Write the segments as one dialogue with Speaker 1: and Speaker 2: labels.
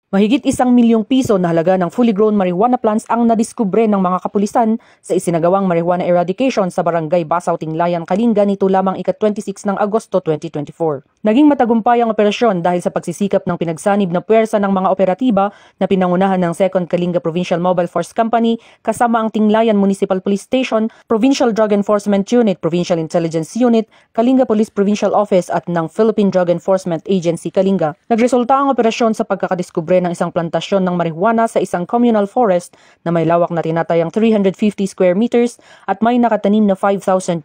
Speaker 1: Mahigit 1 milyong piso na halaga ng fully grown marijuana plants ang nadiskubre ng mga kapulisan sa isinagawang marijuana eradication sa barangay Basaw, Tinglayan, Kalinga nito lamang ika-26 ng Agosto 2024. Naging matagumpay ang operasyon dahil sa pagsisikap ng pinagsanib na puwersa ng mga operatiba na pinangunahan ng 2nd Kalinga Provincial Mobile Force Company kasama ang Tinglayan Municipal Police Station, Provincial Drug Enforcement Unit, Provincial Intelligence Unit, Kalinga Police Provincial Office at ng Philippine Drug Enforcement Agency Kalinga. Nagresulta ang operasyon sa pagkakadiskubre ng isang plantasyon ng marijuana sa isang communal forest na may lawak na tinatayang 350 square meters at may nakatanim na 5,250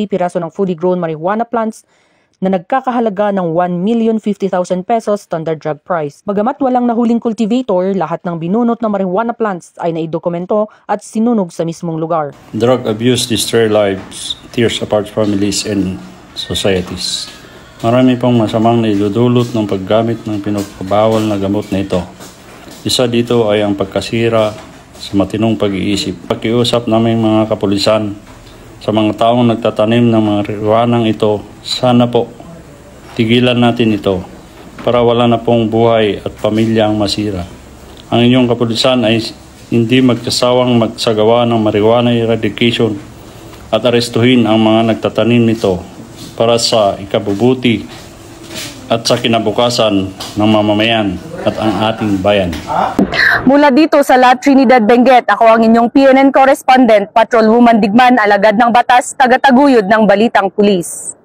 Speaker 1: piraso ng fully grown marijuana plants na nagkakahalaga ng 1,050,000 pesos standard drug price. Bagamat walang nahuling cultivator, lahat ng binunot na marijuana plants ay naidokumento at sinunog sa mismong lugar.
Speaker 2: Drug abuse destroys lives, tears apart families and societies. Marami pang masamang naidudulot ng paggamit ng pinagpabawal na gamot na ito. Isa dito ay ang pagkasira sa matinong pag-iisip. Pakiusap namin mga kapulisan sa mga taong nagtatanim ng mga marijuanang ito, sana po tigilan natin ito para wala na pong buhay at pamilya ang masira. Ang inyong kapulisan ay hindi magkasawang magsagawa ng marijuana eradication at arestuhin ang mga nagtatanim nito para sa ikabubuti at sa kinabukasan ng mamamayan at ang ating bayan.
Speaker 3: Mula dito sa La Trinidad, Benguet, ako ang inyong PNN correspondent, Patrolwoman Digman, alagad ng batas, tagataguyod ng Balitang Pulis.